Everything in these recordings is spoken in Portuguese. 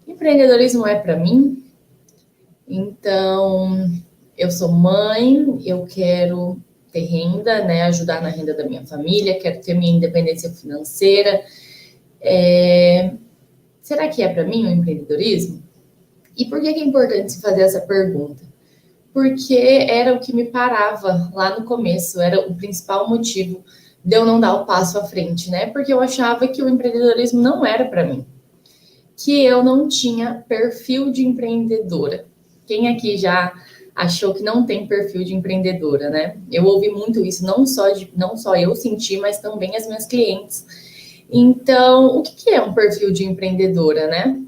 Empreendedorismo é para mim, então eu sou mãe, eu quero ter renda, né, ajudar na renda da minha família, quero ter minha independência financeira. Será que é para mim o empreendedorismo? E por que é importante se fazer essa pergunta? Porque era o que me parava lá no começo, era o principal motivo de eu não dar o passo à frente, né? Porque eu achava que o empreendedorismo não era para mim, que eu não tinha perfil de empreendedora. Quem aqui já achou que não tem perfil de empreendedora, né? Eu ouvi muito isso, não só eu senti, mas também as minhas clientes. Então, o que é um perfil de empreendedora, né?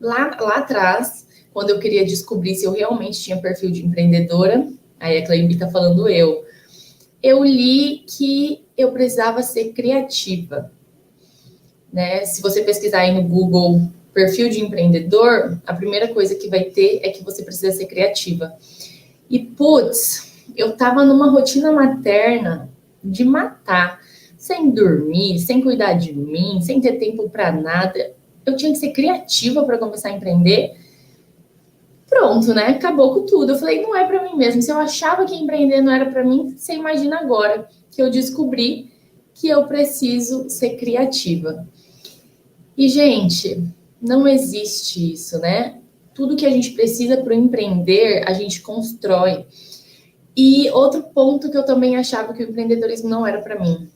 Lá atrás, quando eu queria descobrir se eu realmente tinha perfil de empreendedora, aí a Cleide está falando eu li que eu precisava ser criativa, né? Se você pesquisar aí no Google perfil de empreendedor, a primeira coisa que vai ter é que você precisa ser criativa. E, putz, eu tava numa rotina materna de matar, sem dormir, sem cuidar de mim, sem ter tempo para nada. Eu tinha que ser criativa para começar a empreender. Pronto, né? Acabou com tudo. Eu falei, não é para mim mesmo. Se eu achava que empreender não era para mim, você imagina agora que eu descobri que eu preciso ser criativa. E, gente, não existe isso, né? Tudo que a gente precisa para empreender, a gente constrói. E outro ponto que eu também achava que o empreendedorismo não era para mim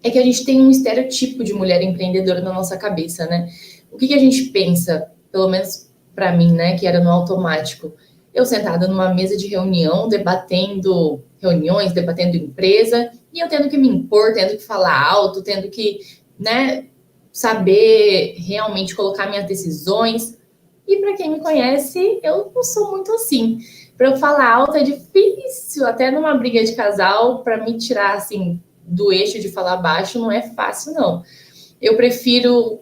é que a gente tem um estereotipo de mulher empreendedora na nossa cabeça, né? O que a gente pensa, pelo menos para mim, né, que era no automático? Eu sentada numa mesa de reunião, debatendo reuniões, debatendo empresa, e eu tendo que me impor, tendo que falar alto, tendo que, né, saber realmente colocar minhas decisões. E para quem me conhece, eu não sou muito assim. Para eu falar alto é difícil, até numa briga de casal, para me tirar assim do eixo de falar baixo não é fácil, não. Eu prefiro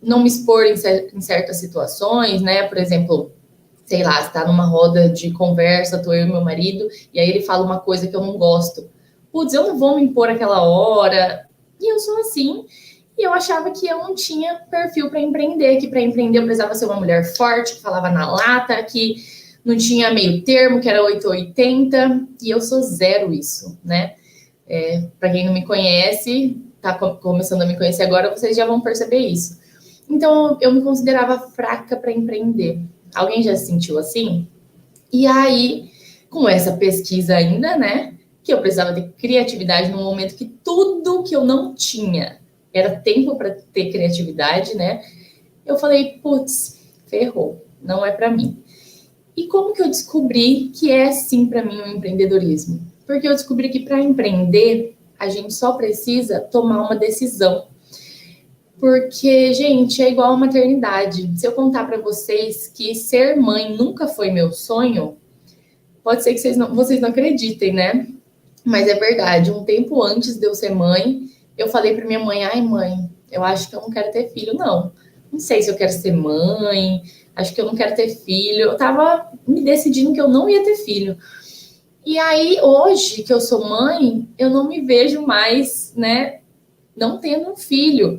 não me expor em certas situações, né? Por exemplo, sei lá, está numa roda de conversa, tô eu e meu marido, e aí ele fala uma coisa que eu não gosto. Putz, eu não vou me impor aquela hora. E eu sou assim. E eu achava que eu não tinha perfil para empreender, que para empreender eu precisava ser uma mulher forte, que falava na lata, que não tinha meio termo, que era 880, e eu sou zero isso, né? Para quem não me conhece, tá começando a me conhecer agora, vocês já vão perceber isso. Então, eu me considerava fraca para empreender. Alguém já se sentiu assim? E aí, com essa pesquisa ainda, né, que eu precisava ter criatividade no momento que tudo que eu não tinha era tempo para ter criatividade, né? Eu falei, putz, ferrou, não é para mim. E como que eu descobri que é sim para mim o empreendedorismo? Porque eu descobri que para empreender a gente só precisa tomar uma decisão. Porque, gente, é igual a maternidade. Se eu contar para vocês que ser mãe nunca foi meu sonho, pode ser que vocês não acreditem, né? Mas é verdade. Um tempo antes de eu ser mãe, eu falei para minha mãe: ai, mãe, eu acho que eu não quero ter filho, não. Não sei se eu quero ser mãe, acho que eu não quero ter filho. Eu tava me decidindo que eu não ia ter filho. E aí, hoje que eu sou mãe, eu não me vejo mais, né, não tendo um filho.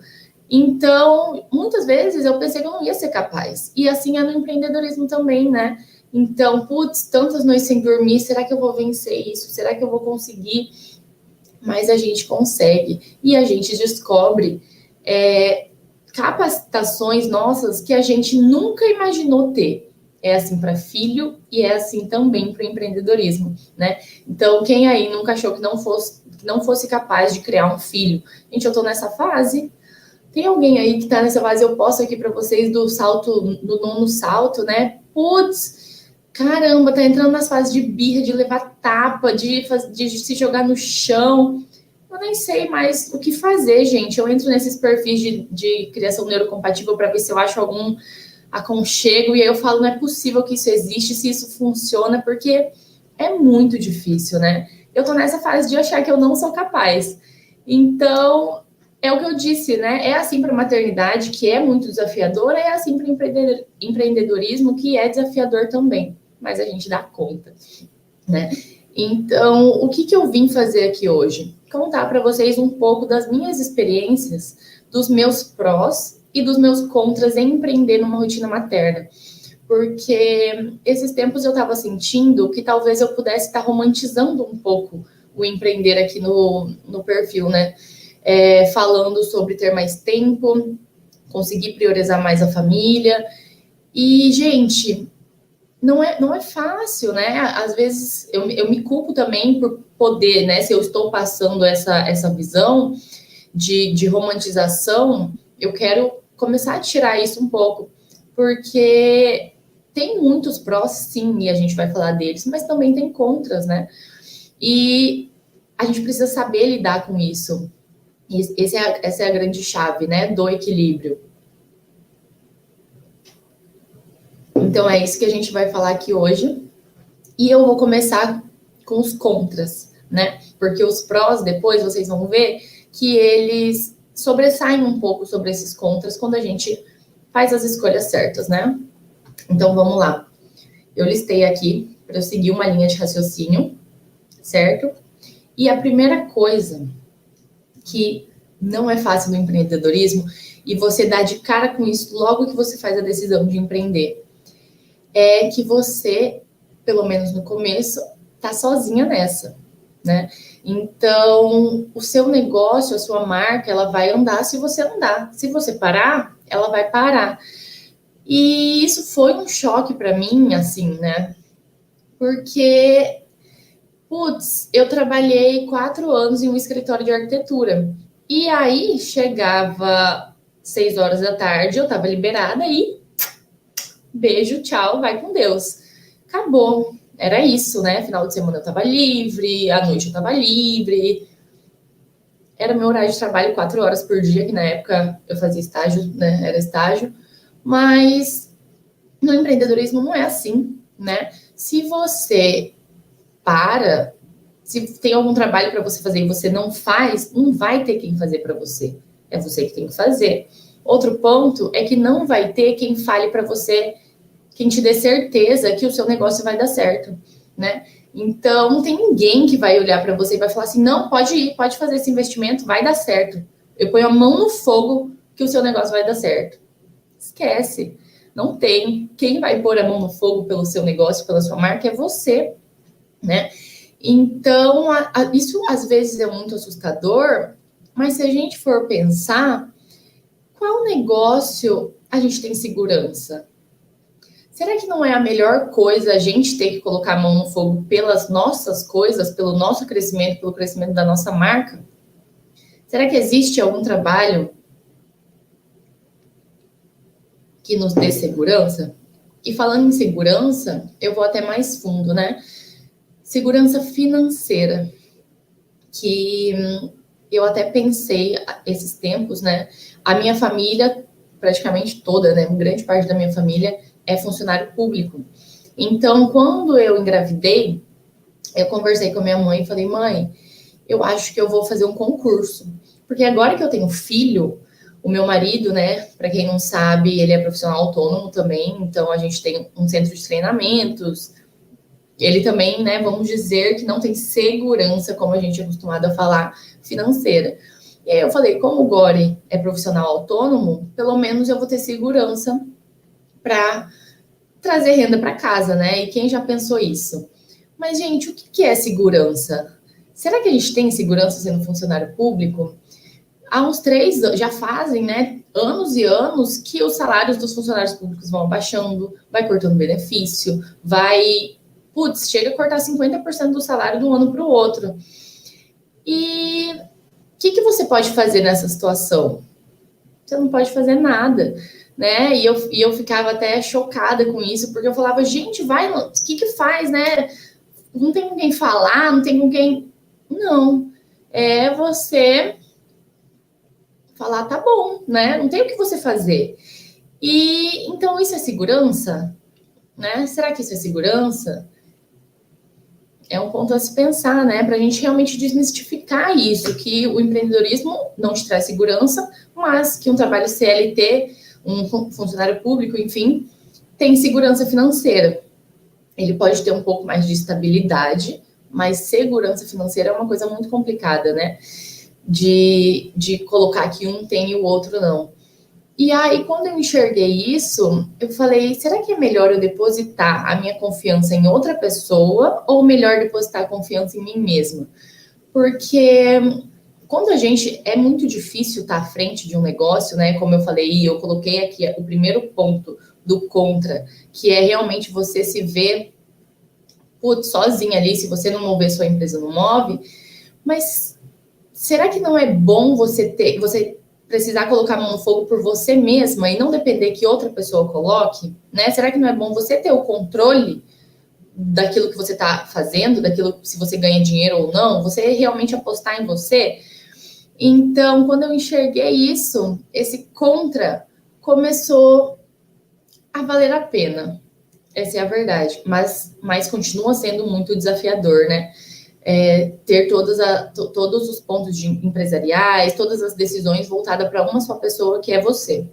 Então, muitas vezes eu pensei que eu não ia ser capaz. E assim é no empreendedorismo também, né? Então, putz, tantas noites sem dormir, será que eu vou vencer isso? Será que eu vou conseguir? Mas a gente consegue. E a gente descobre capacitações nossas que a gente nunca imaginou ter. É assim para filho e é assim também para o empreendedorismo, né? Então, quem aí nunca achou que não fosse capaz de criar um filho? Gente, eu tô nessa fase. Tem alguém aí que tá nessa fase? Eu posto aqui para vocês do salto, do nono salto, né? Putz, caramba, tá entrando nas fases de birra, de levar tapa, de se jogar no chão. Eu nem sei mais o que fazer, gente. Eu entro nesses perfis de criação neurocompatível para ver se eu acho algum aconchego, e aí eu falo, não é possível que isso existe, se isso funciona, porque é muito difícil, né? Eu tô nessa fase de achar que eu não sou capaz. Então, é o que eu disse, né? É assim para a maternidade, que é muito desafiadora, é assim para o empreendedorismo, que é desafiador também, mas a gente dá conta, né? Então, o que eu vim fazer aqui hoje? Contar para vocês um pouco das minhas experiências, dos meus prós e dos meus contras em empreender numa rotina materna. Porque esses tempos eu estava sentindo que talvez eu pudesse estar romantizando um pouco o empreender aqui no perfil, né? Falando sobre ter mais tempo, conseguir priorizar mais a família. E, gente, não é fácil, né? Às vezes eu me culpo também por poder, né? Se eu estou passando essa visão de romantização, eu quero começar a tirar isso um pouco, porque tem muitos prós, sim, e a gente vai falar deles, mas também tem contras, né? E a gente precisa saber lidar com isso. Essa é a grande chave, né? Do equilíbrio. Então é isso que a gente vai falar aqui hoje. E eu vou começar com os contras, né? Porque os prós, depois, vocês vão ver que eles sobressaem um pouco sobre esses contras quando a gente faz as escolhas certas, né? Então, vamos lá. Eu listei aqui para eu seguir uma linha de raciocínio, certo? E a primeira coisa que não é fácil no empreendedorismo, e você dá de cara com isso logo que você faz a decisão de empreender, é que você, pelo menos no começo, tá sozinha nessa, né? Então, o seu negócio, a sua marca, ela vai andar se você andar. Se você parar, ela vai parar. E isso foi um choque para mim, assim, né? Porque, putz, eu trabalhei 4 anos em um escritório de arquitetura. E aí chegava 6 horas da tarde, eu tava liberada e beijo, tchau, vai com Deus. Acabou. Era isso, né? Final de semana eu tava livre, à noite eu tava livre. Era meu horário de trabalho 4 horas por dia, que na época eu fazia estágio, né? Era estágio. Mas no empreendedorismo não é assim, né? Se você para, se tem algum trabalho para você fazer e você não faz, não vai ter quem fazer para você. É você que tem que fazer. Outro ponto é que não vai ter quem fale para você, quem te dê certeza que o seu negócio vai dar certo, né? Então, não tem ninguém que vai olhar para você e vai falar assim: não, pode ir, pode fazer esse investimento, vai dar certo. Eu ponho a mão no fogo que o seu negócio vai dar certo. Esquece. Não tem. Quem vai pôr a mão no fogo pelo seu negócio, pela sua marca, é você, né? Então, isso às vezes é muito assustador, mas se a gente for pensar, qual negócio a gente tem segurança? Será que não é a melhor coisa a gente ter que colocar a mão no fogo pelas nossas coisas, pelo nosso crescimento, pelo crescimento da nossa marca? Será que existe algum trabalho que nos dê segurança? E falando em segurança, eu vou até mais fundo, né? Segurança financeira, que eu até pensei esses tempos, né? A minha família, praticamente toda, né? Uma grande parte da minha família é funcionário público. Então, quando eu engravidei, eu conversei com a minha mãe e falei: mãe, eu acho que eu vou fazer um concurso. Porque agora que eu tenho filho, o meu marido, né, para quem não sabe, ele é profissional autônomo também, então a gente tem um centro de treinamentos. Ele também, né, vamos dizer que não tem segurança, como a gente é acostumado a falar, financeira. E aí eu falei, como o Gori é profissional autônomo, pelo menos eu vou ter segurança para trazer renda para casa, né? E quem já pensou isso? Mas, gente, o que é segurança? Será que a gente tem segurança sendo funcionário público? Há uns 3 anos, já fazem, né, anos e anos que os salários dos funcionários públicos vão abaixando, vai cortando benefício, putz, chega a cortar 50% do salário de um ano para o outro. E o que você pode fazer nessa situação? Você não pode fazer nada, né? E eu ficava até chocada com isso, porque eu falava, gente, vai, o que faz, né? Não tem com quem falar, não tem com quem... Não, é você falar, tá bom, né? Não tem o que você fazer. E então isso é segurança, né? Será que isso é segurança? É um ponto a se pensar, né? Para a gente realmente desmistificar isso, que o empreendedorismo não te traz segurança, mas que um trabalho CLT, um funcionário público, enfim, tem segurança financeira. Ele pode ter um pouco mais de estabilidade, mas segurança financeira é uma coisa muito complicada, né? De colocar que um tem e o outro não. E aí, quando eu enxerguei isso, eu falei, será que é melhor eu depositar a minha confiança em outra pessoa ou melhor depositar a confiança em mim mesma? Porque quando a gente é muito difícil estar à frente de um negócio, né? Como eu falei, e eu coloquei aqui o primeiro ponto do contra, que é realmente você se ver sozinha ali, se você não mover, sua empresa não move. Mas será que não é bom você precisar colocar a mão no fogo por você mesma e não depender que outra pessoa coloque, né? Será que não é bom você ter o controle daquilo que você está fazendo, daquilo se você ganha dinheiro ou não, você realmente apostar em você? Então, quando eu enxerguei isso, esse contra começou a valer a pena. Essa é a verdade, mas continua sendo muito desafiador, né? Ter todos os pontos empresariais, todas as decisões voltadas para uma só pessoa, que é você.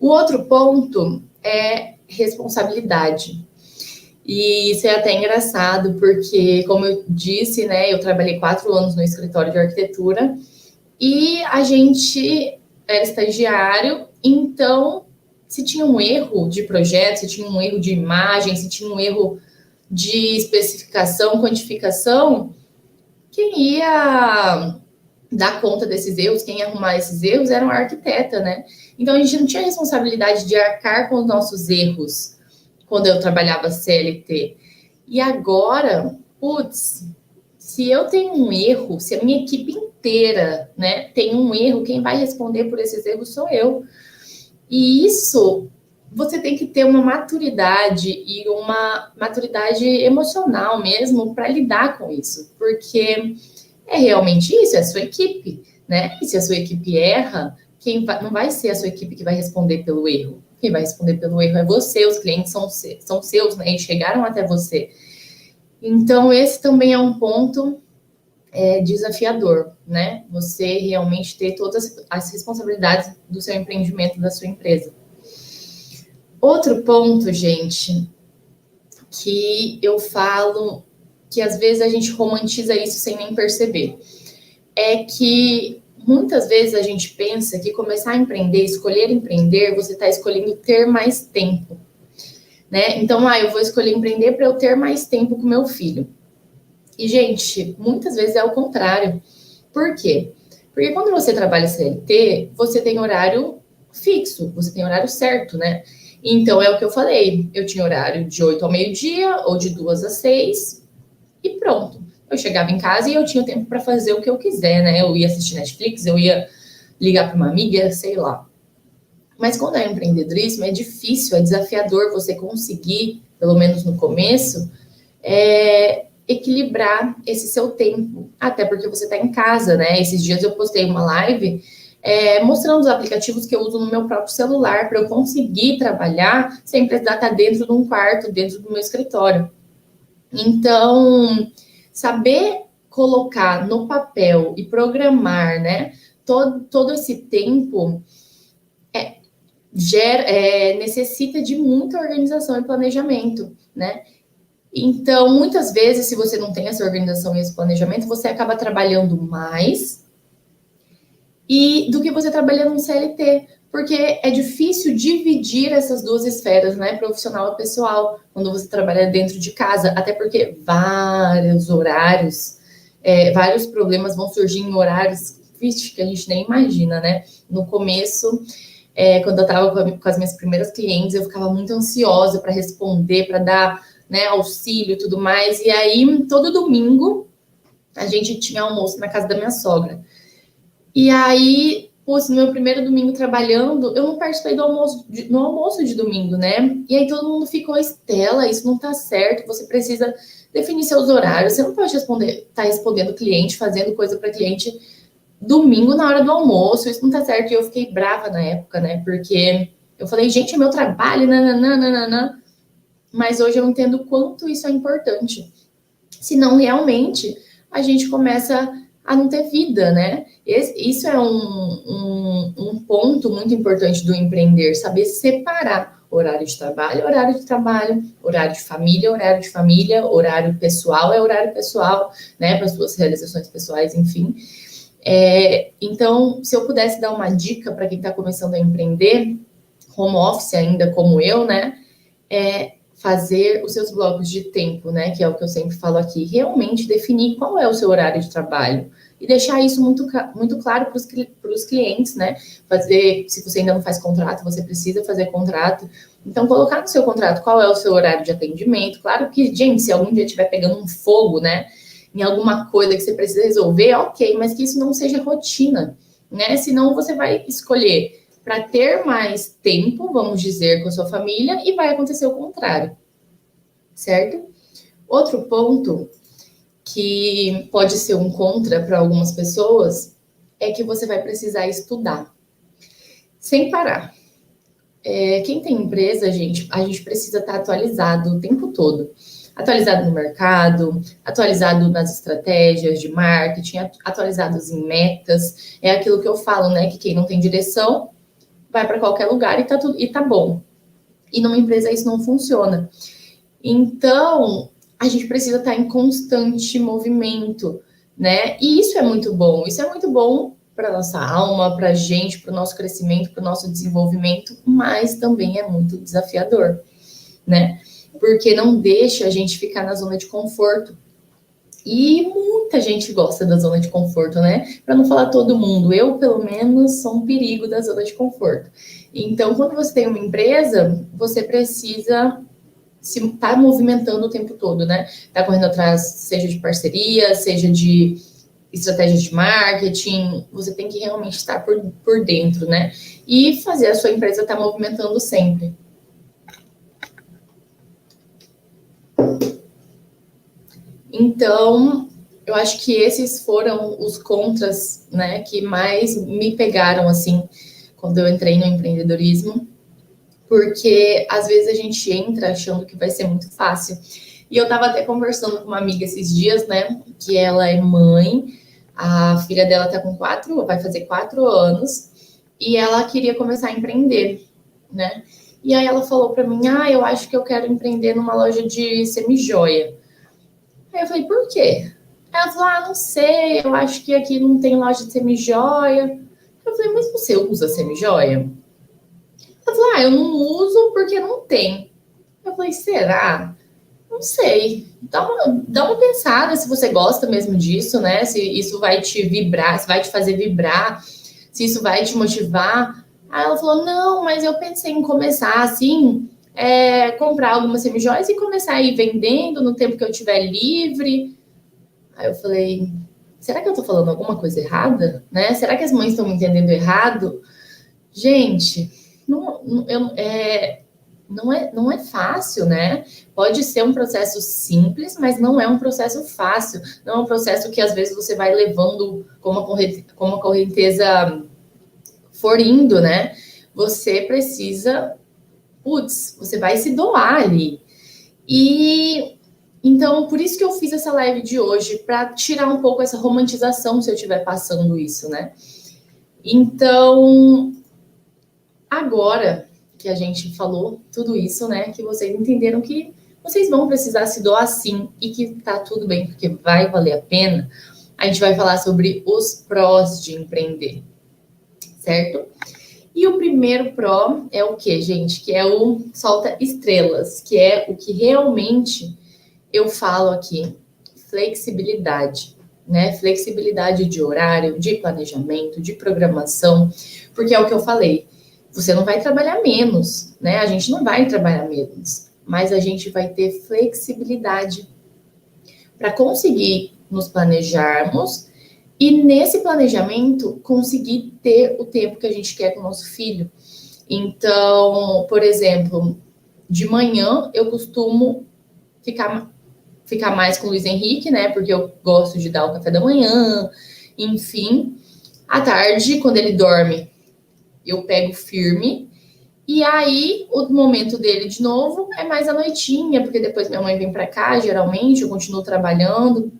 O outro ponto é responsabilidade. E isso é até engraçado, porque, como eu disse, né, eu trabalhei 4 anos no escritório de arquitetura e a gente era estagiário, então, se tinha um erro de projeto, se tinha um erro de imagem, se tinha um erro de especificação, quantificação, quem ia dar conta desses erros, quem ia arrumar esses erros era uma arquiteta, né? Então a gente não tinha responsabilidade de arcar com os nossos erros quando eu trabalhava CLT. E agora, putz, se eu tenho um erro, se a minha equipe inteira, né, tem um erro, quem vai responder por esses erros sou eu. E isso você tem que ter uma maturidade e uma maturidade emocional mesmo para lidar com isso, porque é realmente isso, é a sua equipe, né? E se a sua equipe erra, não vai ser a sua equipe que vai responder pelo erro. Quem vai responder pelo erro é você, os clientes são seus, né? E chegaram até você. Então, esse também é um ponto desafiador, né? Você realmente ter todas as responsabilidades do seu empreendimento, da sua empresa. Outro ponto, gente, que eu falo que às vezes a gente romantiza isso sem nem perceber, é que muitas vezes a gente pensa que começar a empreender, escolher empreender, você está escolhendo ter mais tempo, né? Então, eu vou escolher empreender para eu ter mais tempo com meu filho. E, gente, muitas vezes é o contrário. Por quê? Porque quando você trabalha CLT, você tem horário fixo, você tem horário certo, né? Então, é o que eu falei. Eu tinha horário de 8 ao meio-dia ou de 2 às 6 e pronto. Eu chegava em casa e eu tinha tempo para fazer o que eu quiser, né? Eu ia assistir Netflix, eu ia ligar para uma amiga, sei lá. Mas quando é empreendedorismo, é difícil, é desafiador você conseguir, pelo menos no começo, equilibrar esse seu tempo. Até porque você está em casa, né? Esses dias eu postei uma live mostrando os aplicativos que eu uso no meu próprio celular para eu conseguir trabalhar sem precisar estar dentro de um quarto, dentro do meu escritório. Então, saber colocar no papel e programar, né, todo esse tempo necessita de muita organização e planejamento, né? Então, muitas vezes, se você não tem essa organização e esse planejamento, você acaba trabalhando mais do que você trabalhando no CLT, porque é difícil dividir essas duas esferas, né, profissional e pessoal, quando você trabalha dentro de casa, até porque vários horários, vários problemas vão surgir em horários que a gente nem imagina, né? No começo, quando eu estava com as minhas primeiras clientes, eu ficava muito ansiosa para responder, para dar, né, auxílio e tudo mais, e aí, todo domingo, a gente tinha almoço na casa da minha sogra. E aí, no meu primeiro domingo trabalhando, eu não participei no almoço de domingo, né? E aí todo mundo ficou, Estela, isso não tá certo, você precisa definir seus horários, você não pode tá respondendo cliente, fazendo coisa para cliente domingo na hora do almoço, isso não tá certo. E eu fiquei brava na época, né? Porque eu falei, gente, é meu trabalho, nananana. Mas hoje eu entendo o quanto isso é importante. Senão, realmente, a gente começa a não ter vida, né? Isso é um ponto muito importante do empreender, saber separar horário de trabalho, horário de família, horário pessoal, horário pessoal, né? Para as suas realizações pessoais, enfim. Então, se eu pudesse dar uma dica para quem está começando a empreender, home office ainda como eu, né? Fazer os seus blocos de tempo, né? Que é o que eu sempre falo aqui. Realmente definir qual é o seu horário de trabalho e deixar isso muito claro para os clientes, né? Se você ainda não faz contrato, você precisa fazer contrato. Então, colocar no seu contrato qual é o seu horário de atendimento. Claro que, gente, se algum dia estiver pegando um fogo, né? Em alguma coisa que você precisa resolver, ok, mas que isso não seja rotina, né? Senão você vai escolher para ter mais tempo, vamos dizer, com a sua família e vai acontecer o contrário, certo? Outro ponto que pode ser um contra para algumas pessoas é que você vai precisar estudar sem parar. Quem tem empresa, gente, a gente precisa estar atualizado o tempo todo. Atualizado no mercado, atualizado nas estratégias de marketing, atualizados em metas. É aquilo que eu falo, né? Que quem não tem direção vai para qualquer lugar e tá bom. E numa empresa isso não funciona. Então, a gente precisa estar em constante movimento, né? E isso é muito bom. Isso é muito bom para nossa alma, para a gente, para o nosso crescimento, para o nosso desenvolvimento, mas também é muito desafiador, né? Porque não deixa a gente ficar na zona de conforto. E muita gente gosta da zona de conforto, né? Para não falar todo mundo, eu, pelo menos, sou um perigo da zona de conforto. Então, quando você tem uma empresa, você precisa se estar movimentando o tempo todo, né? Tá correndo atrás, seja de parceria, seja de estratégias de marketing, você tem que realmente estar por dentro, né? E fazer a sua empresa estar movimentando sempre. Então, eu acho que esses foram os contras, né, que mais me pegaram, assim, quando eu entrei no empreendedorismo, porque às vezes a gente entra achando que vai ser muito fácil. E eu estava até conversando com uma amiga esses dias, né, que ela é mãe, a filha dela vai fazer 4 anos, e ela queria começar a empreender, né? E aí ela falou para mim, eu acho que eu quero empreender numa loja de semijoia. Aí eu falei, por quê? Ela falou, não sei, eu acho que aqui não tem loja de semijoia. Eu falei, mas você usa semijoia? Ela falou, eu não uso porque não tem. Eu falei, será? Não sei. Dá uma pensada se você gosta mesmo disso, né? Se isso vai te vibrar, se vai te fazer vibrar, se isso vai te motivar. Aí ela falou, não, mas eu pensei em começar assim, comprar algumas semijoias e começar a ir vendendo no tempo que eu tiver livre. Aí eu falei, será que eu tô falando alguma coisa errada? Né? Será que as mães estão me entendendo errado? Gente, não é fácil, né? Pode ser um processo simples, mas não é um processo fácil. Não é um processo que às vezes você vai levando como a correnteza for indo, né? Você precisa, você vai se doar ali. E então, por isso que eu fiz essa live de hoje, para tirar um pouco essa romantização se eu estiver passando isso, né? Então, agora que a gente falou tudo isso, né? Que vocês entenderam que vocês vão precisar se doar sim e que tá tudo bem, porque vai valer a pena. A gente vai falar sobre os prós de empreender, certo? E o primeiro pró é o que, gente? Que é o solta estrelas, que é o que realmente eu falo aqui, flexibilidade, né? Flexibilidade de horário, de planejamento, de programação, porque é o que eu falei. Você não vai trabalhar menos, né? A gente não vai trabalhar menos, mas a gente vai ter flexibilidade para conseguir nos planejarmos e nesse planejamento conseguir ter o tempo que a gente quer com o nosso filho. Então, por exemplo, de manhã eu costumo ficar mais com o Luiz Henrique, né? Porque eu gosto de dar o café da manhã, enfim. À tarde, quando ele dorme, eu pego firme. E aí, o momento dele de novo é mais à noitinha, porque depois minha mãe vem para cá, geralmente, eu continuo trabalhando.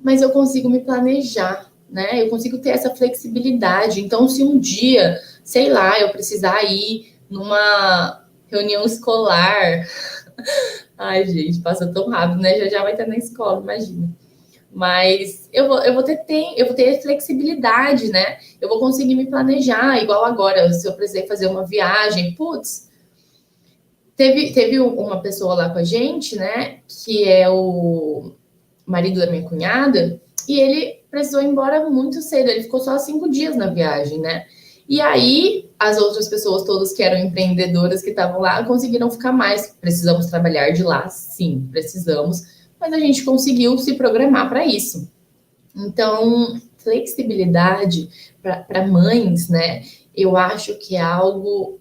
Mas eu consigo me planejar, né? Eu consigo ter essa flexibilidade. Então, se um dia, sei lá, eu precisar ir numa reunião escolar. Ai, gente, passa tão rápido, né? Já vai estar na escola, imagina. Mas eu vou ter flexibilidade, né? Eu vou conseguir me planejar, igual agora, se eu precisar fazer uma viagem, putz, teve uma pessoa lá com a gente, né? Que é o marido da minha cunhada, e ele precisou ir embora muito cedo, ele ficou só 5 dias na viagem, né? E aí, as outras pessoas todas que eram empreendedoras que estavam lá conseguiram ficar mais. Precisamos trabalhar de lá, sim, precisamos, mas a gente conseguiu se programar para isso. Então, flexibilidade para mães, né? Eu acho que é algo,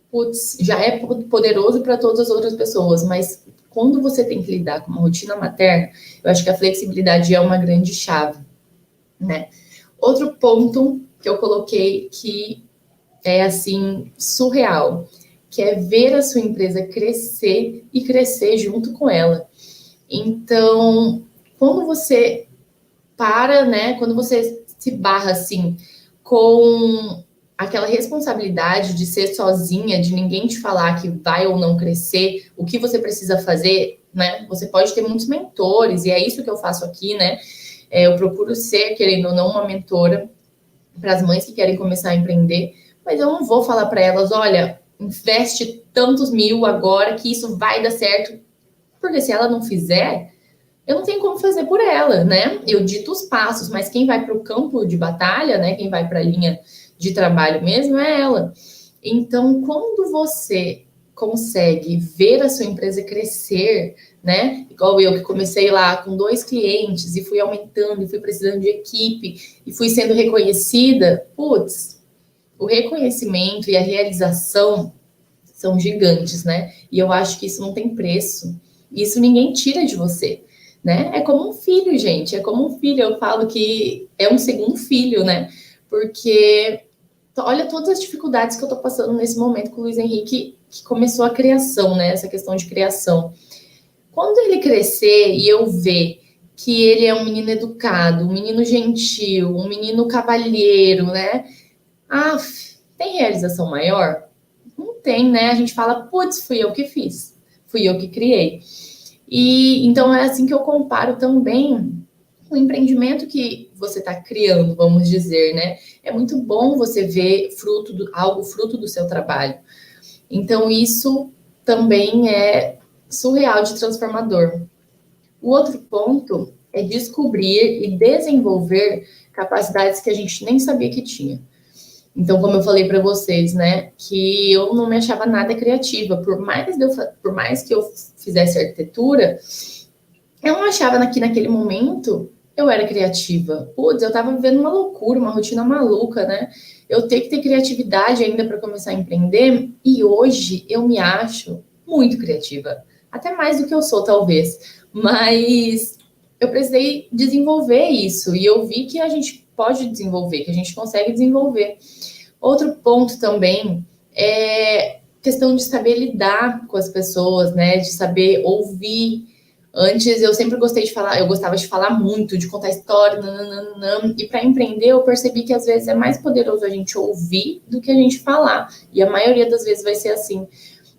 putz, já é poderoso para todas as outras pessoas, mas quando você tem que lidar com uma rotina materna, eu acho que a flexibilidade é uma grande chave, né? Outro ponto que eu coloquei que é assim surreal, que é ver a sua empresa crescer e crescer junto com ela. Então, quando você para, né? Quando você se barra assim com aquela responsabilidade de ser sozinha, de ninguém te falar que vai ou não crescer, o que você precisa fazer, né? Você pode ter muitos mentores, e é isso que eu faço aqui, né? Eu procuro ser, querendo ou não, uma mentora para as mães que querem começar a empreender, mas eu não vou falar para elas, olha, investe tantos mil agora que isso vai dar certo, porque se ela não fizer, eu não tenho como fazer por ela, né? Eu dito os passos, mas quem vai para o campo de batalha, né? Quem vai para a linha de trabalho mesmo é ela. Então, quando você consegue ver a sua empresa crescer, né? Igual eu que comecei lá com 2 clientes e fui aumentando e fui precisando de equipe e fui sendo reconhecida, putz, o reconhecimento e a realização são gigantes, né? E eu acho que isso não tem preço. Isso ninguém tira de você, né? É como um filho, gente. É como um filho. Eu falo que é um segundo filho, né? Porque olha todas as dificuldades que eu tô passando nesse momento com o Luiz Henrique, que começou a criação, né? Essa questão de criação. Quando ele crescer e eu ver que ele é um menino educado, um menino gentil, um menino cavalheiro, né? Ah, tem realização maior? Não tem, né? A gente fala, putz, fui eu que fiz, fui eu que criei. E então é assim que eu comparo também o empreendimento que você está criando, vamos dizer, né? É muito bom você ver algo fruto do seu trabalho. Então, isso também é surreal de transformador. O outro ponto é descobrir e desenvolver capacidades que a gente nem sabia que tinha. Então, como eu falei para vocês, né, que eu não me achava nada criativa, por mais que eu fizesse arquitetura, eu não achava que naquele momento eu era criativa. Putz, eu estava vivendo uma loucura, uma rotina maluca, né? Eu tenho que ter criatividade ainda para começar a empreender, e hoje eu me acho muito criativa. Até mais do que eu sou, talvez. Mas eu precisei desenvolver isso, e eu vi que a gente pode desenvolver, que a gente consegue desenvolver. Outro ponto também é questão de saber lidar com as pessoas, né? De saber ouvir. Antes eu sempre gostei de falar, eu gostava de falar muito, de contar história, nananana, e para empreender eu percebi que às vezes é mais poderoso a gente ouvir do que a gente falar, e a maioria das vezes vai ser assim.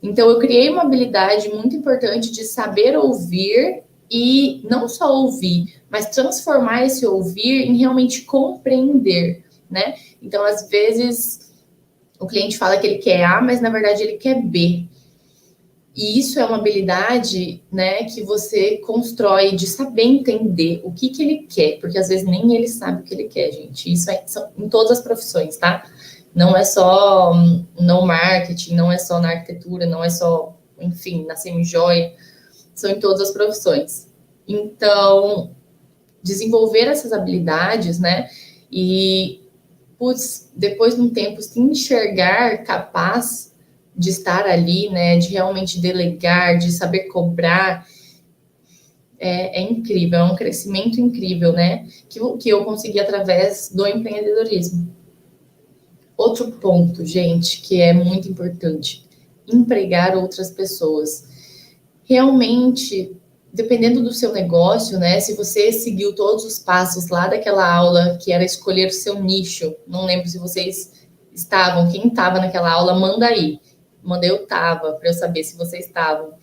Então eu criei uma habilidade muito importante de saber ouvir e não só ouvir, mas transformar esse ouvir em realmente compreender, né? Então às vezes o cliente fala que ele quer A, mas na verdade ele quer B. E isso é uma habilidade, né, que você constrói de saber entender o que ele quer, porque às vezes nem ele sabe o que ele quer, gente. Isso é em todas as profissões, tá? Não é só no marketing, não é só na arquitetura, não é só, enfim, na semijoia, são em todas as profissões. Então, desenvolver essas habilidades, né, e, putz, depois de um tempo, se enxergar capaz de estar ali, né, de realmente delegar, de saber cobrar, é incrível, é um crescimento incrível, né, que eu consegui através do empreendedorismo. Outro ponto, gente, que é muito importante, empregar outras pessoas. Realmente, dependendo do seu negócio, né, se você seguiu todos os passos lá daquela aula, que era escolher o seu nicho, não lembro se vocês estavam, quem estava naquela aula, manda aí. Manda eu estava, para eu saber se vocês estavam.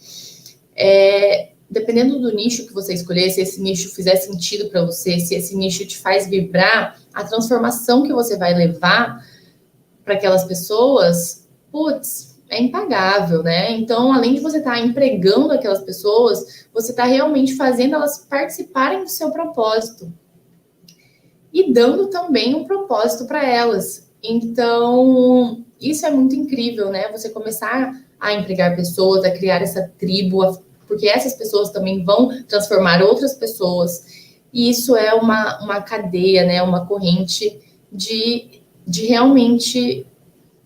dependendo do nicho que você escolher, se esse nicho fizer sentido para você, se esse nicho te faz vibrar, a transformação que você vai levar para aquelas pessoas, putz, é impagável, né? Então, além de você estar empregando aquelas pessoas, você está realmente fazendo elas participarem do seu propósito e dando também um propósito para elas. Então, isso é muito incrível, né? Você começar a empregar pessoas, a criar essa tribo, porque essas pessoas também vão transformar outras pessoas. E isso é uma cadeia, né? Uma corrente de realmente,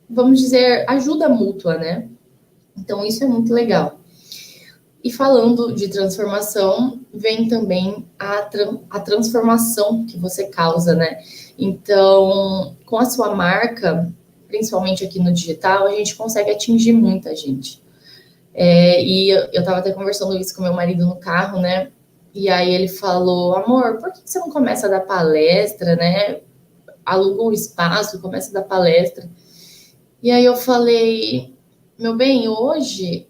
vamos dizer, ajuda mútua, né? Então, isso é muito legal. E falando de transformação, vem também a transformação que você causa, né? Então, com a sua marca, principalmente aqui no digital, a gente consegue atingir muita gente. E eu estava até conversando isso com meu marido no carro, né? E aí ele falou, amor, por que você não começa a dar palestra, né? Aluga um espaço, começa a dar palestra. E aí eu falei, meu bem, hoje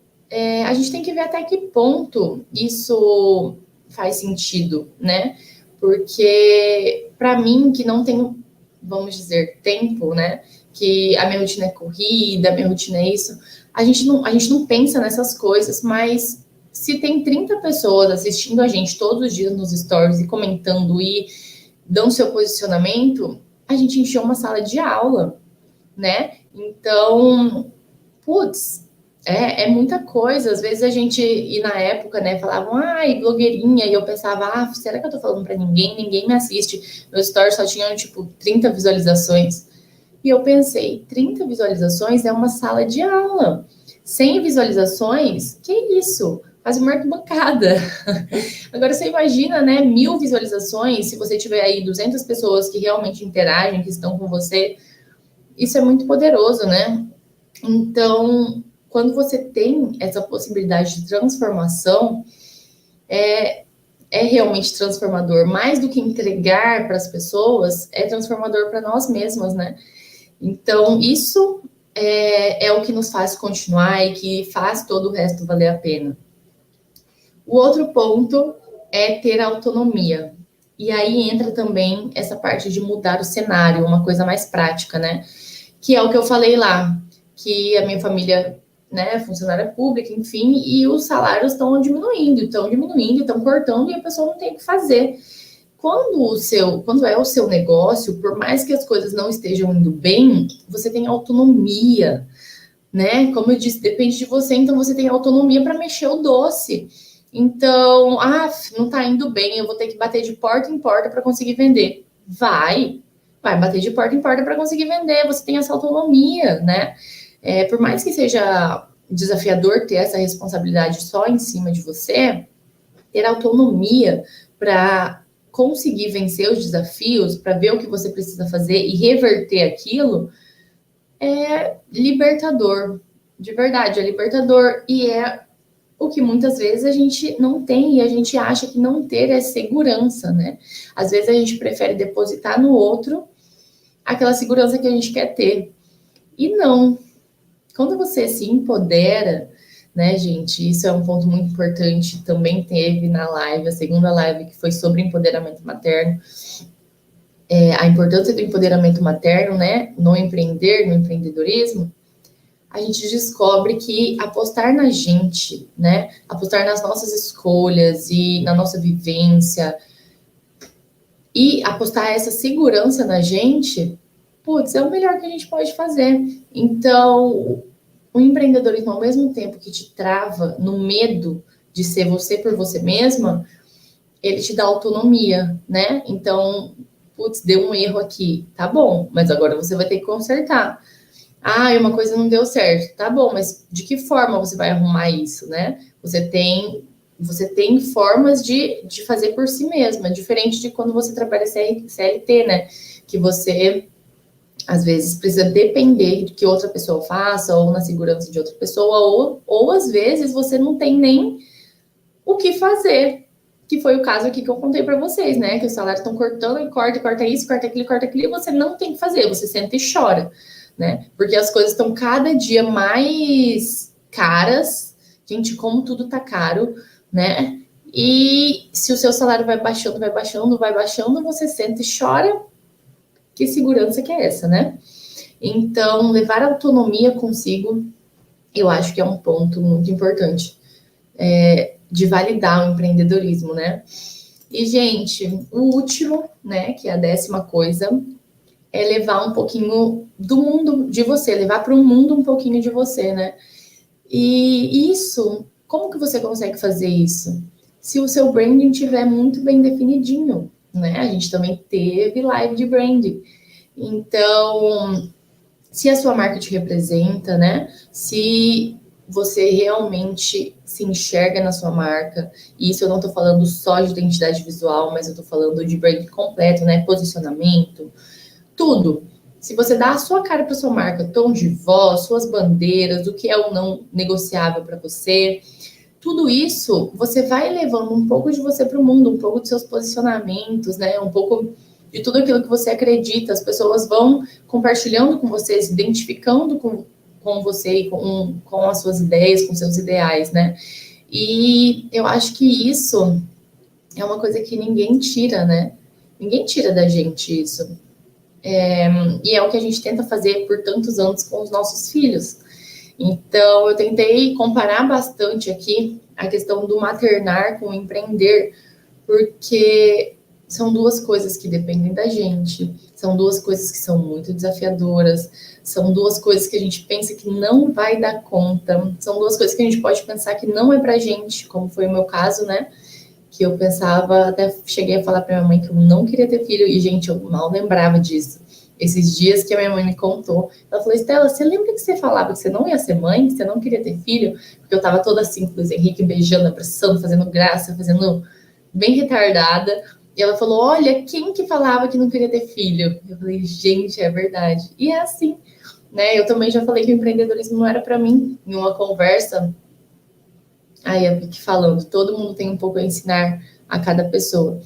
a gente tem que ver até que ponto isso faz sentido, né? Porque para mim, que não tenho, vamos dizer, tempo, né? Que a minha rotina é corrida, a minha rotina é isso, a gente não pensa nessas coisas, mas se tem 30 pessoas assistindo a gente todos os dias nos stories e comentando e dão seu posicionamento, a gente encheu uma sala de aula, né? Então, putz, é muita coisa. Às vezes a gente, e na época, né, falavam, ai, blogueirinha, e eu pensava, será que eu tô falando pra ninguém? Ninguém me assiste. Meus stories só tinham, tipo, 30 visualizações. E eu pensei, 30 visualizações é uma sala de aula. 100 visualizações, que isso? Faz uma arquibancada. Agora você imagina, né, 1000 visualizações, se você tiver aí 200 pessoas que realmente interagem, que estão com você, isso é muito poderoso, né? Então, quando você tem essa possibilidade de transformação, é realmente transformador. Mais do que entregar para as pessoas, é transformador para nós mesmas, né? Então, isso é o que nos faz continuar e que faz todo o resto valer a pena. O outro ponto é ter autonomia. E aí entra também essa parte de mudar o cenário, uma coisa mais prática, né? Que é o que eu falei lá, que a minha família, né, é funcionária pública, enfim, e os salários estão diminuindo, estão cortando e a pessoa não tem o que fazer. Quando é o seu negócio, por mais que as coisas não estejam indo bem, você tem autonomia, né? Como eu disse, depende de você, então você tem autonomia para mexer o doce. Então, não tá indo bem, eu vou ter que bater de porta em porta para conseguir vender. Vai bater de porta em porta para conseguir vender, você tem essa autonomia, né? Por mais que seja desafiador ter essa responsabilidade só em cima de você, ter autonomia para conseguir vencer os desafios, para ver o que você precisa fazer e reverter aquilo, é libertador, de verdade, é libertador e é o que muitas vezes a gente não tem e a gente acha que não ter é segurança, né? Às vezes a gente prefere depositar no outro aquela segurança que a gente quer ter. E não. Quando você se empodera, né, gente? Isso é um ponto muito importante. Também teve na live, a segunda live, que foi sobre empoderamento materno. A importância do empoderamento materno, né? No empreender, no empreendedorismo. A gente descobre que apostar na gente, né? Apostar nas nossas escolhas e na nossa vivência e apostar essa segurança na gente, putz, é o melhor que a gente pode fazer. Então, o empreendedorismo, ao mesmo tempo que te trava no medo de ser você por você mesma, ele te dá autonomia, né? Então, putz, deu um erro aqui, tá bom, mas agora você vai ter que consertar. Uma coisa não deu certo. Tá bom, mas de que forma você vai arrumar isso, né? Você tem formas de fazer por si mesma, diferente de quando você trabalha CLT, né? Que você, às vezes, precisa depender de que outra pessoa faça, ou na segurança de outra pessoa, ou às vezes você não tem nem o que fazer, que foi o caso aqui que eu contei para vocês, né? Que os salários estão cortando e corta isso, corta aquilo, e você não tem que fazer, você senta e chora, né? Porque as coisas estão cada dia mais caras. Gente, como tudo tá caro, né? E se o seu salário vai baixando, vai baixando, vai baixando, você sente e chora. Que segurança que é essa, né? Então, levar a autonomia consigo, eu acho que é um ponto muito importante de validar o empreendedorismo, né? E, gente, o último, né, que é a 10ª coisa, é levar um pouquinho do mundo de você, levar para o mundo um pouquinho de você, né? E isso, como que você consegue fazer isso? Se o seu branding tiver muito bem definidinho, né? A gente também teve live de branding. Então, se a sua marca te representa, né? Se você realmente se enxerga na sua marca, e isso eu não estou falando só de identidade visual, mas eu estou falando de branding completo, né? Posicionamento, tudo. Se você dá a sua cara para sua marca, tom de voz, suas bandeiras, o que é o não negociável para você, tudo isso você vai levando um pouco de você para o mundo, um pouco dos seus posicionamentos, né? Um pouco de tudo aquilo que você acredita. As pessoas vão compartilhando com você, se identificando com você e com as suas ideias, com seus ideais, né? E eu acho que isso é uma coisa que ninguém tira, né? Ninguém tira da gente isso. E é o que a gente tenta fazer por tantos anos com os nossos filhos. Então, eu tentei comparar bastante aqui a questão do maternar com o empreender, porque são duas coisas que dependem da gente, são duas coisas que são muito desafiadoras, são duas coisas que a gente pensa que não vai dar conta, são duas coisas que a gente pode pensar que não é pra gente, como foi o meu caso, né? Que eu pensava, até cheguei a falar pra minha mãe que eu não queria ter filho, e, gente, eu mal lembrava disso. Esses dias que a minha mãe me contou, ela falou: Estela, você lembra que você falava que você não ia ser mãe, que você não queria ter filho? Porque eu tava toda assim, com o Luiz Henrique, beijando, abraçando, fazendo graça, fazendo bem retardada. E ela falou: olha, quem que falava que não queria ter filho? Eu falei: gente, é verdade. E é assim, né? Eu também já falei que o empreendedorismo não era para mim. Em uma conversa, aí a Vicky falando, todo mundo tem um pouco a ensinar a cada pessoa.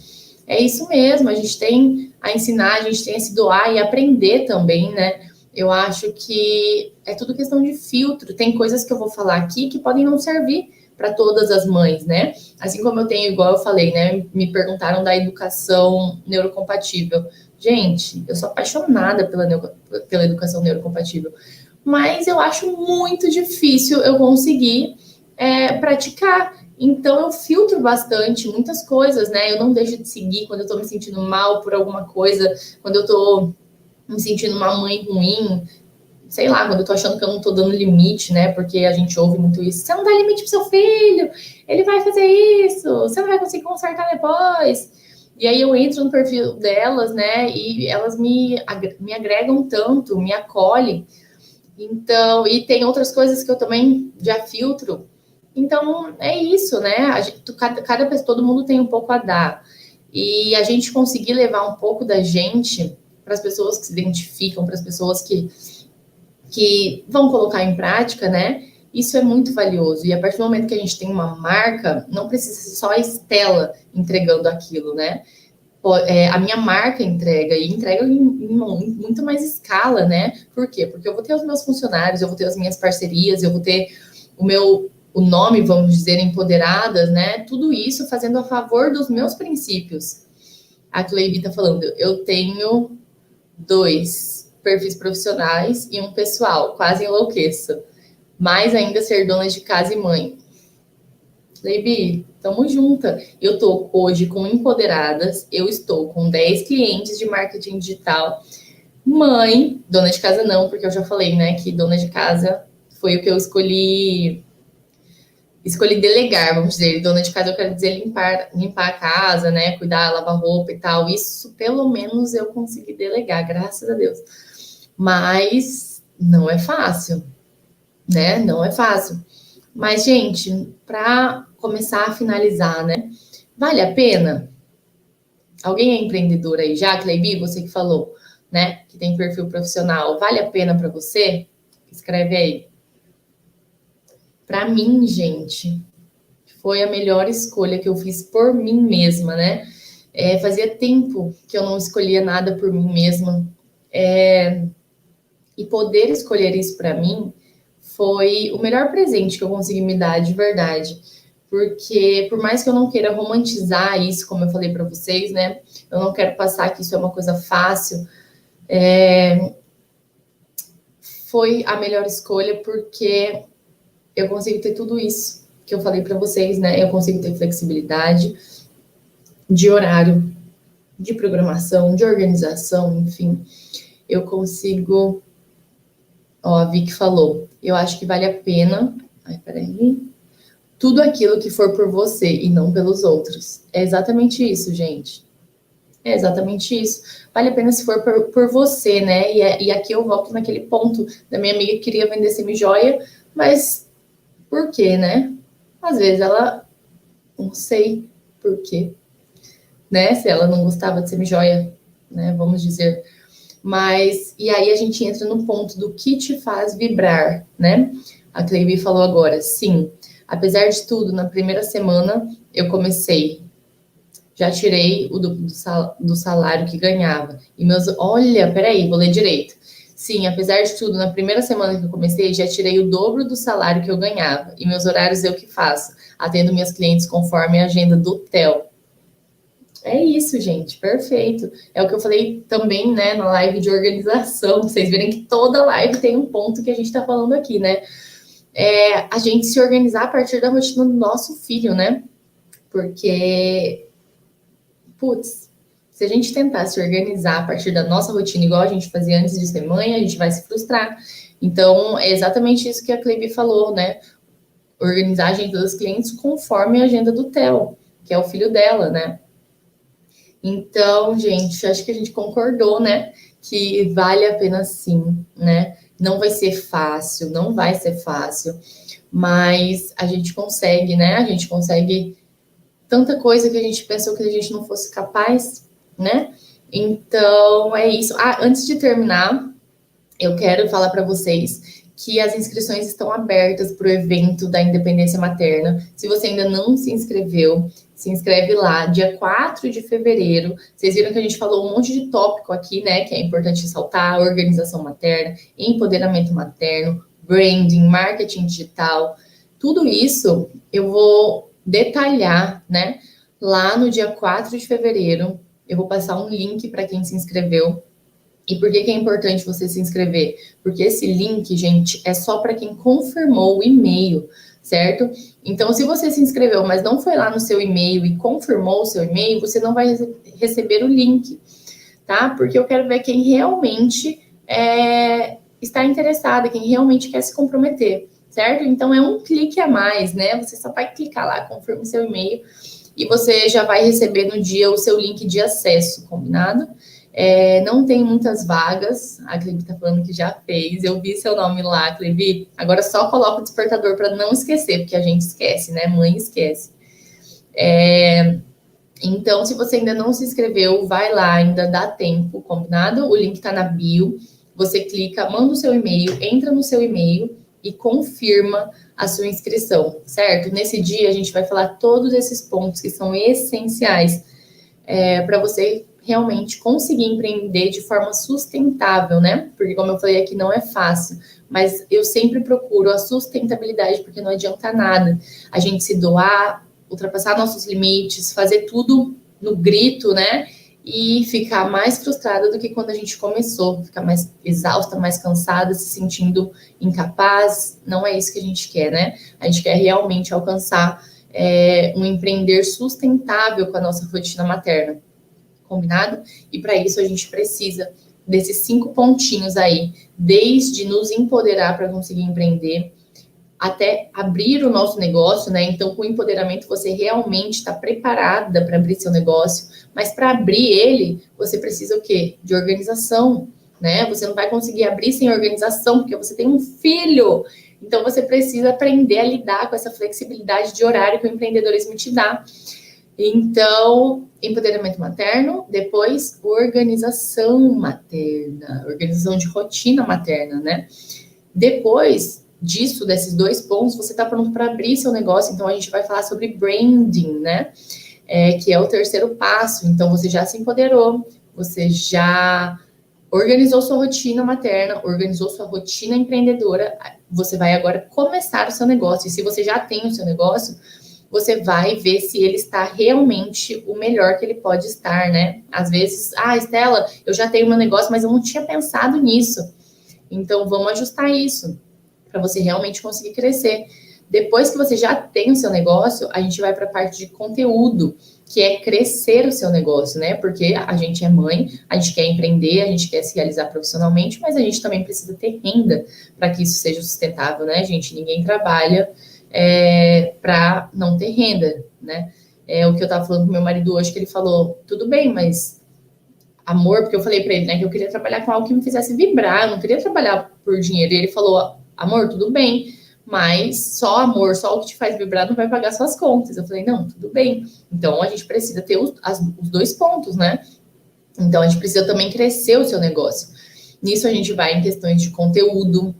É isso mesmo, a gente tem a ensinar, a gente tem a se doar e aprender também, né? Eu acho que é tudo questão de filtro. Tem coisas que eu vou falar aqui que podem não servir para todas as mães, né? Assim como eu tenho, igual eu falei, né? Me perguntaram da educação neurocompatível. Gente, eu sou apaixonada pela educação neurocompatível, mas eu acho muito difícil eu conseguir praticar. Então eu filtro bastante muitas coisas, né? Eu não deixo de seguir quando eu tô me sentindo mal por alguma coisa, quando eu tô me sentindo uma mãe ruim, sei lá, quando eu tô achando que eu não tô dando limite, né? Porque a gente ouve muito isso. Você não dá limite pro seu filho, ele vai fazer isso, você não vai conseguir consertar depois. E aí eu entro no perfil delas, né? E elas me agregam tanto, me acolhem. Então, e tem outras coisas que eu também já filtro. Então, é isso, né? Cada pessoa, todo mundo tem um pouco a dar. E a gente conseguir levar um pouco da gente para as pessoas que se identificam, para as pessoas que vão colocar em prática, né? Isso é muito valioso. E a partir do momento que a gente tem uma marca, não precisa ser só a Estela entregando aquilo, né? A minha marca entrega e entrega em muito mais escala, né? Por quê? Porque eu vou ter os meus funcionários, eu vou ter as minhas parcerias, eu vou ter o nome, vamos dizer, empoderadas, né? Tudo isso fazendo a favor dos meus princípios. A Cleiby está falando, eu tenho 2 perfis profissionais e um pessoal, quase enlouqueço. Mais ainda ser dona de casa e mãe. Leibi, tamo junta. Eu tô hoje com Empoderadas, eu estou com 10 clientes de marketing digital. Mãe, dona de casa não, porque eu já falei, né, que dona de casa foi o que eu escolhi delegar, vamos dizer. Dona de casa eu quero dizer limpar a casa, né, cuidar, lavar roupa e tal. Isso pelo menos eu consegui delegar, graças a Deus. Mas não é fácil, né? Não é fácil. Mas, gente, para começar a finalizar, né? Vale a pena? Alguém é empreendedor aí já? Cleiby, você que falou, né? Que tem perfil profissional. Vale a pena para você? Escreve aí. Para mim, gente, foi a melhor escolha que eu fiz por mim mesma, né? Fazia tempo que eu não escolhia nada por mim mesma. E poder escolher isso para mim foi o melhor presente que eu consegui me dar de verdade. porque por mais que eu não queira romantizar isso, como eu falei para vocês, né? Eu não quero passar que isso é uma coisa fácil. Foi a melhor escolha porque eu consigo ter tudo isso que eu falei para vocês, né? Eu consigo ter flexibilidade de horário, de programação, de organização, enfim. Eu consigo. Ó, a Vicky falou. Eu acho que vale a pena. Ai, peraí. Tudo aquilo que for por você e não pelos outros. É exatamente isso, gente. É exatamente isso. Vale a pena se for por você, né? E aqui eu volto naquele ponto da minha amiga que queria vender semi-joia, mas por quê, né? Às vezes ela, não sei por quê, né? Se ela não gostava de semi-joia, né? Vamos dizer. Mas, e aí a gente entra no ponto do que te faz vibrar, né? A Cleiby falou agora, sim. Apesar de tudo, na primeira semana eu comecei, já tirei o do salário que ganhava. E meus, olha, peraí, vou ler direito. Sim, apesar de tudo, na primeira semana que eu comecei, já tirei o dobro do salário que eu ganhava. E meus horários eu que faço, atendo minhas clientes conforme a agenda do TEL. É isso, gente, perfeito. É o que eu falei também, né, na live de organização. Vocês verem que toda live tem um ponto que a gente está falando aqui, né? É a gente se organizar a partir da rotina do nosso filho, né? Porque, putz, se a gente tentar se organizar a partir da nossa rotina, igual a gente fazia antes de ser mãe, a gente vai se frustrar. Então, é exatamente isso que a Cleibe falou, né? Organizar a agenda dos clientes conforme a agenda do Theo, que é o filho dela, né? Então, gente, acho que a gente concordou, né? Que vale a pena sim, né? Não vai ser fácil, não vai ser fácil, mas a gente consegue, né? A gente consegue tanta coisa que a gente pensou que a gente não fosse capaz, né? Então, é isso. Ah, antes de terminar, eu quero falar para vocês que as inscrições estão abertas para o evento da Independência Materna. Se você ainda não se inscreveu, se inscreve lá, dia 4 de fevereiro. Vocês viram que a gente falou um monte de tópico aqui, né? Que é importante ressaltar: organização materna, empoderamento materno, branding, marketing digital. Tudo isso eu vou detalhar, né? Lá no dia 4 de fevereiro. Eu vou passar um link para quem se inscreveu. E por que é importante você se inscrever? Porque esse link, gente, é só para quem confirmou o e-mail, certo? Então, se você se inscreveu, mas não foi lá no seu e-mail e confirmou o seu e-mail, você não vai receber o link, tá? Porque eu quero ver quem realmente está interessado, quem realmente quer se comprometer, certo? Então, é um clique a mais, né? Você só vai clicar lá, confirma o seu e-mail e você já vai receber no dia o seu link de acesso, combinado? Não tem muitas vagas. A Clebi tá falando que já fez. Eu vi seu nome lá, Clebi. Agora só coloca o despertador para não esquecer, porque a gente esquece, né? Mãe esquece. Então, se você ainda não se inscreveu, vai lá, ainda dá tempo, combinado? O link tá na bio. Você clica, manda o seu e-mail, entra no seu e-mail e confirma a sua inscrição, certo? Nesse dia a gente vai falar todos esses pontos que são essenciais para você realmente conseguir empreender de forma sustentável, né? Porque, como eu falei aqui, não é fácil, mas eu sempre procuro a sustentabilidade, porque não adianta nada a gente se doar, ultrapassar nossos limites, fazer tudo no grito, né? E ficar mais frustrada do que quando a gente começou, ficar mais exausta, mais cansada, se sentindo incapaz. Não é isso que a gente quer, né? A gente quer realmente alcançar um empreender sustentável com a nossa rotina materna. Combinado? E para isso a gente precisa desses 5 pontinhos aí, desde nos empoderar para conseguir empreender, até abrir o nosso negócio, né? Então, com o empoderamento, você realmente está preparada para abrir seu negócio, mas para abrir ele, você precisa o quê? De organização, né? Você não vai conseguir abrir sem organização, porque você tem um filho. Então, você precisa aprender a lidar com essa flexibilidade de horário que o empreendedorismo te dá. Então, empoderamento materno, depois organização materna, organização de rotina materna, né? Depois disso, desses 2 pontos, você está pronto para abrir seu negócio. Então, a gente vai falar sobre branding, né? Que é o 3º passo. Então, você já se empoderou, você já organizou sua rotina materna, organizou sua rotina empreendedora, você vai agora começar o seu negócio. E se você já tem o seu negócio, você vai ver se ele está realmente o melhor que ele pode estar, né? Às vezes, Estela, eu já tenho meu negócio, mas eu não tinha pensado nisso. Então, vamos ajustar isso para você realmente conseguir crescer. Depois que você já tem o seu negócio, a gente vai para a parte de conteúdo, que é crescer o seu negócio, né? Porque a gente é mãe, a gente quer empreender, a gente quer se realizar profissionalmente, mas a gente também precisa ter renda para que isso seja sustentável, né, gente? Ninguém trabalha para não ter renda, né? É o que eu estava falando com meu marido hoje, que ele falou, tudo bem, mas amor, porque eu falei para ele, né, que eu queria trabalhar com algo que me fizesse vibrar, eu não queria trabalhar por dinheiro. E ele falou, amor, tudo bem, mas só amor, só o que te faz vibrar não vai pagar suas contas. Eu falei, não, tudo bem. Então a gente precisa ter os dois pontos, né? Então a gente precisa também crescer o seu negócio. Nisso a gente vai em questões de conteúdo,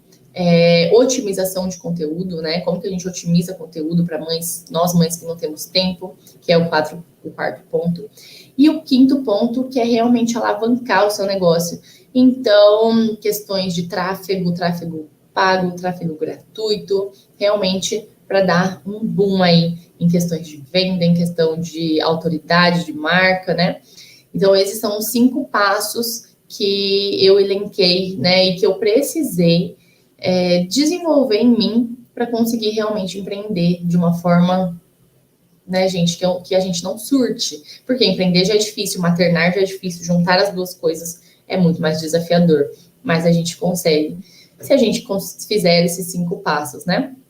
otimização de conteúdo, né? Como que a gente otimiza conteúdo para nós mães que não temos tempo, que é o quarto ponto. E o quinto ponto, que é realmente alavancar o seu negócio. Então, questões de tráfego pago, tráfego gratuito, realmente para dar um boom aí em questões de venda, em questão de autoridade de marca, né? Então, esses são os 5 passos que eu elenquei, né, e que eu precisei desenvolver em mim para conseguir realmente empreender de uma forma, né, gente, que a gente não surte. Porque empreender já é difícil, maternar já é difícil, juntar as duas coisas é muito mais desafiador. Mas a gente consegue, se a gente fizer esses 5 passos, né?